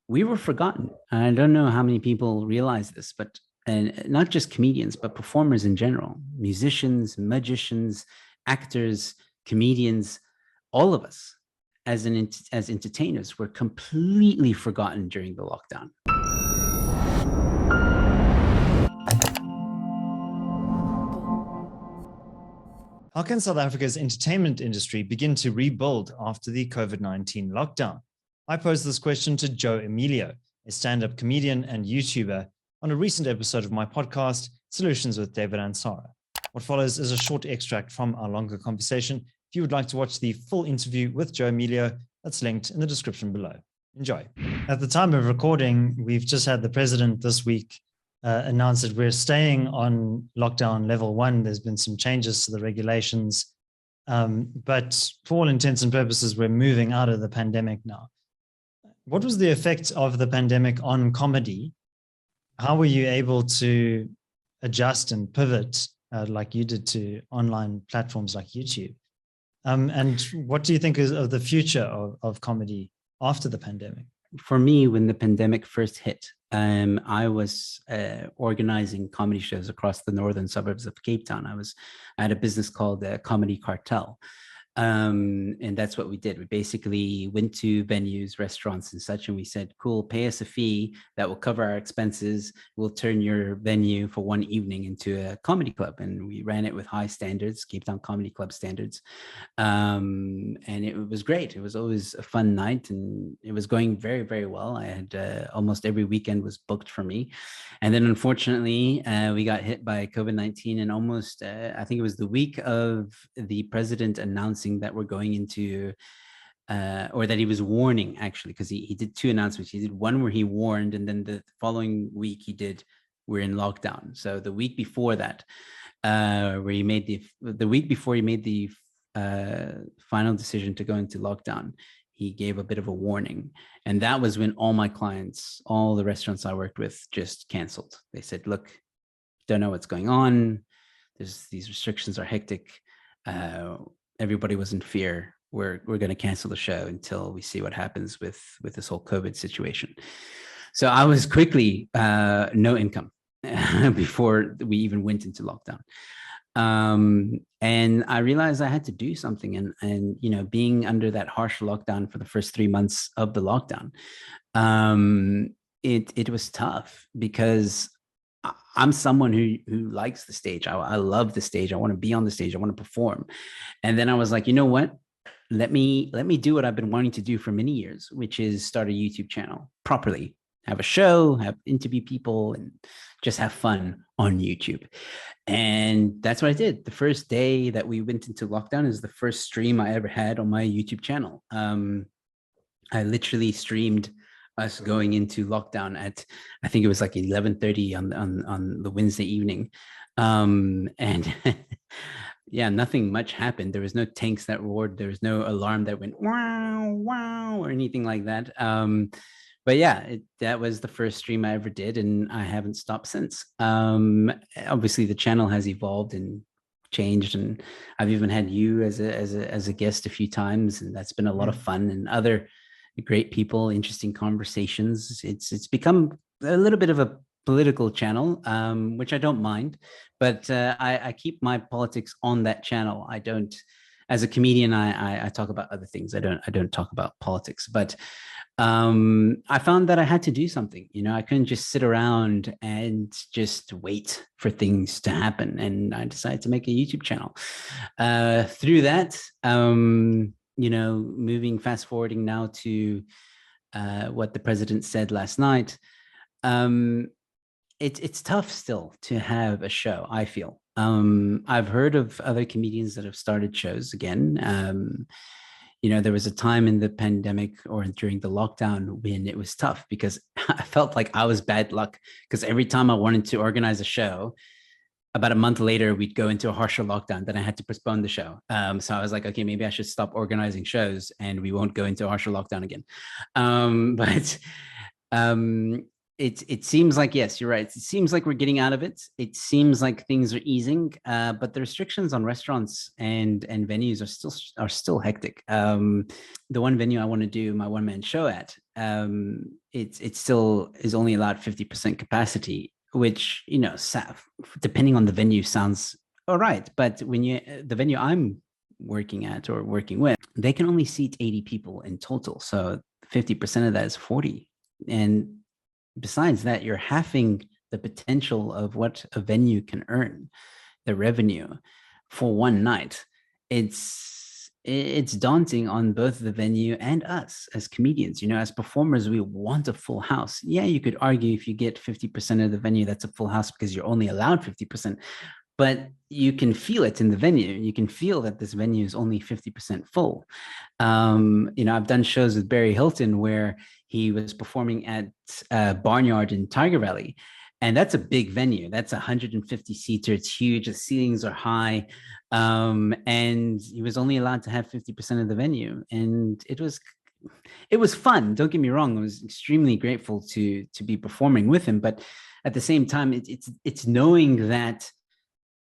we were forgotten. I don't know how many people realize this, but and not just comedians, but performers in general, musicians, magicians, actors, comedians, all of us as entertainers were completely forgotten during the lockdown. How can South Africa's entertainment industry begin to rebuild after the COVID-19 lockdown? I posed this question to Joe Emilio, a stand-up comedian and YouTuber, on a recent episode of my podcast, Solutions with David Ansara. What follows is a short extract from our longer conversation. If you would like to watch the full interview with Joe Emilio, that's linked in the description below. Enjoy. At the time of recording, we've just had the president this week announced that we're staying on lockdown level 1. There's been some changes to the regulations, but for all intents and purposes, we're moving out of the pandemic now. What was the effect of the pandemic on comedy? How were you able to adjust and pivot like you did to online platforms like YouTube? And what do you think is of the future of comedy after the pandemic? For me, when the pandemic first hit, I was organizing comedy shows across the northern suburbs of Cape Town. I had a business called the Comedy Cartel. And that's what we did. We basically went to venues, restaurants and such, and we said, cool, pay us a fee that will cover our expenses. We'll turn your venue for one evening into a comedy club. And we ran it with high standards, Cape Town Comedy Club standards. And it was great. It was always a fun night and it was going very, very well. I had almost every weekend was booked for me. And then unfortunately, we got hit by COVID-19 and almost, I think it was the week of the president announcing that we're going into or that he was warning, actually, because he did two announcements. He did one where he warned, and then the following week he did, we're in lockdown. So the week before that, where he made the week before he made the final decision to go into lockdown, he gave a bit of a warning. And that was when all my clients, all the restaurants I worked with, just canceled. They said, look, don't know what's going on. These restrictions are hectic. Everybody was in fear. We're going to cancel the show until we see what happens with this whole COVID situation. So I was quickly no income before we even went into lockdown. And I realized I had to do something. And you know, being under that harsh lockdown for the first 3 months of the lockdown, it was tough because I'm someone who likes the stage. I love the stage. I want to be on the stage. I want to perform. And then I was like, you know what? Let me do what I've been wanting to do for many years, which is start a YouTube channel properly, have a show, interview people, and just have fun on YouTube. And that's what I did. The first day that we went into lockdown is the first stream I ever had on my YouTube channel. I literally streamed us going into lockdown at, I think it was like 11:30 on the Wednesday evening. And yeah, nothing much happened. There was no tanks that roared. There was no alarm that went wow, wow, or anything like that. But yeah, that was the first stream I ever did, and I haven't stopped since. Obviously, the channel has evolved and changed, and I've even had you as a guest a few times, and that's been a lot of fun, and other great people, interesting conversations. It's become a little bit of a political channel, which I don't mind, but I keep my politics on that channel. I don't, as a comedian, I talk about other things. I don't talk about politics, but I found that I had to do something. You know, I couldn't just sit around and just wait for things to happen. And I decided to make a YouTube channel. Through that, you know, fast forwarding now to what the president said last night, it's tough still to have a show, I feel. I've heard of other comedians that have started shows again. You know, there was a time in the pandemic or during the lockdown when it was tough because I felt like I was bad luck, because every time I wanted to organize a show, about a month later, we'd go into a harsher lockdown. Then I had to postpone the show. So I was like, okay, maybe I should stop organizing shows and we won't go into a harsher lockdown again. But it seems like, yes, you're right. It seems like we're getting out of it. It seems like things are easing, but the restrictions on restaurants and venues are still hectic. The one venue I want to do my one-man show at, it still is only allowed 50% capacity, which, you know, depending on the venue sounds all right. But when the venue I'm working at or working with, they can only seat 80 people in total. So 50% of that is 40. And besides that, you're halving the potential of what a venue can earn, the revenue for one night. It's daunting on both the venue and us as comedians. You know, as performers, we want a full house. Yeah, you could argue if you get 50% of the venue, that's a full house because you're only allowed 50%, but you can feel it in the venue. You can feel that this venue is only 50% full. You know, I've done shows with Barry Hilton where he was performing at Barnyard in Tiger Valley. And that's a big venue. That's 150 seater. It's huge. The ceilings are high. And he was only allowed to have 50% of the venue. And it was fun. Don't get me wrong. I was extremely grateful to be performing with him. But at the same time, it's knowing that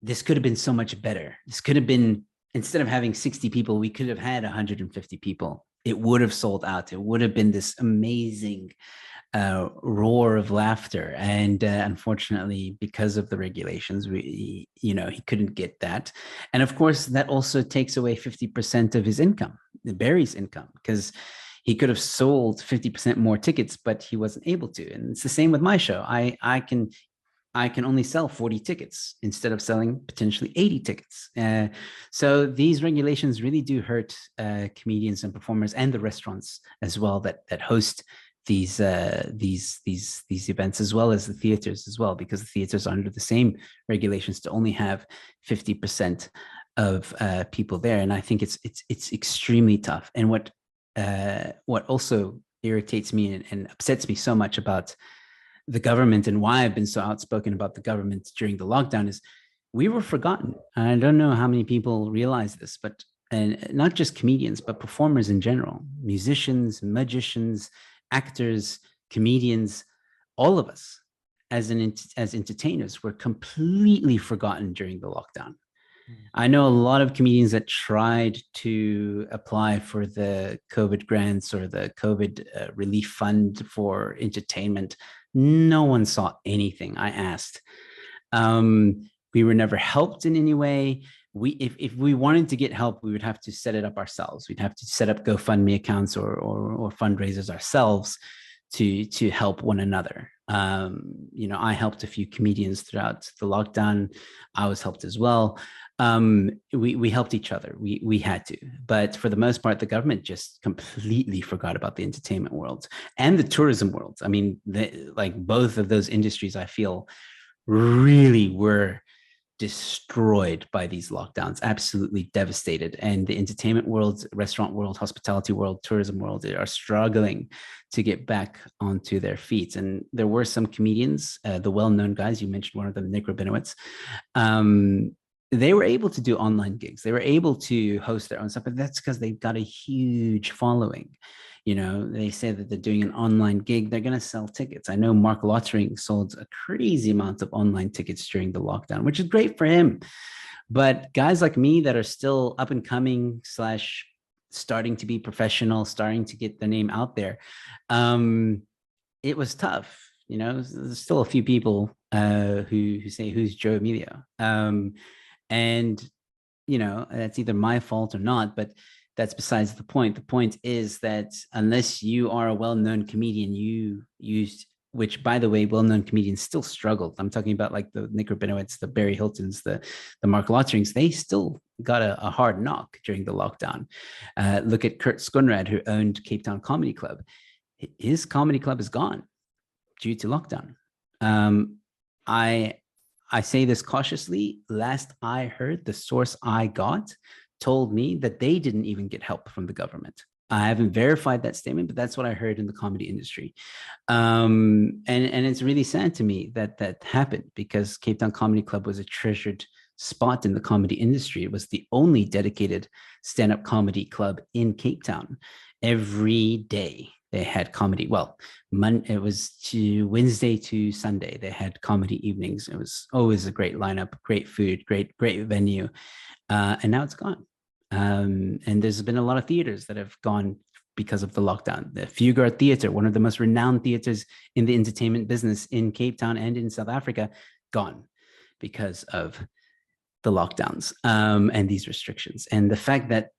this could have been so much better. This could have been, instead of having 60 people, we could have had 150 people. It would have sold out. It would have been this amazing roar of laughter. And unfortunately, because of the regulations, he couldn't get that. And of course, that also takes away 50% of his income, Barry's income, because he could have sold 50% more tickets, but he wasn't able to. And it's the same with my show. I can only sell 40 tickets instead of selling potentially 80 tickets. So these regulations really do hurt comedians and performers and the restaurants as well that host these events, as well as the theaters as well, because the theaters are under the same regulations to only have 50% of people there. And I think it's extremely tough. And what also irritates me and upsets me so much about the government, and why I've been so outspoken about the government during the lockdown, is we were forgotten. I don't know how many people realize this, but and not just comedians, but performers in general, musicians, magicians, actors, comedians, all of us as entertainers were completely forgotten during the lockdown. I know a lot of comedians that tried to apply for the COVID grants or the COVID relief fund for entertainment. No one saw anything. I asked. We were never helped in any way. If we wanted to get help, we would have to set it up ourselves. We'd have to set up GoFundMe accounts or fundraisers ourselves to help one another. I helped a few comedians throughout the lockdown. I was helped as well. We helped each other. We had to, but for the most part, the government just completely forgot about the entertainment world and the tourism world. I mean, like both of those industries, I feel really were destroyed by these lockdowns, absolutely devastated. And the entertainment world, restaurant world, hospitality world, tourism world, they are struggling to get back onto their feet. And there were some comedians, the well-known guys, you mentioned one of them, Nick Rabinowitz, they were able to do online gigs. They were able to host their own stuff, but that's because they've got a huge following. You know, they say that they're doing an online gig, they're going to sell tickets. I know Mark Lottering sold a crazy amount of online tickets during the lockdown, which is great for him. But guys like me that are still up and coming / starting to be professional, starting to get the name out there, it was tough. You know, there's still a few people who say, "Who's Joe Emilio?" And, you know, that's either my fault or not, but that's besides the point. The point is that unless you are a well-known comedian, which, by the way, well-known comedians still struggled. I'm talking about like the Nick Rabinowitz, the Barry Hiltons, the Mark Lotterings. They still got a hard knock during the lockdown. Look at Kurt Skunrad, who owned Cape Town Comedy Club. His comedy club is gone due to lockdown. I say this cautiously. Last I heard, the source I got told me that they didn't even get help from the government. I haven't verified that statement, but that's what I heard in the comedy industry. And it's really sad to me that happened, because Cape Town Comedy Club was a treasured spot in the comedy industry. It was the only dedicated stand-up comedy club in Cape Town. Every day they had comedy. Well, it was Wednesday to Sunday. They had comedy evenings. It was always a great lineup, great food, great venue. And now it's gone. And there's been a lot of theaters that have gone because of the lockdown. The Fugard Theatre, one of the most renowned theaters in the entertainment business in Cape Town and in South Africa, gone because of the lockdowns and these restrictions. And the fact that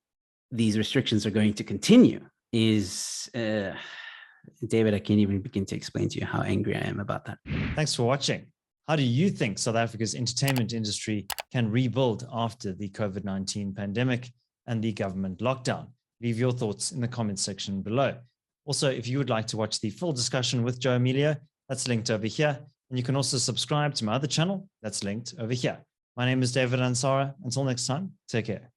these restrictions are going to continue is, David, I can't even begin to explain to you how angry I am about that. Thanks for watching. How do you think South Africa's entertainment industry can rebuild after the COVID-19 pandemic and the government lockdown? Leave your thoughts in the comments section below. Also, if you would like to watch the full discussion with Joe Emilio, that's linked over here. And you can also subscribe to my other channel that's linked over here. My name is David Ansara. Until next time, take care.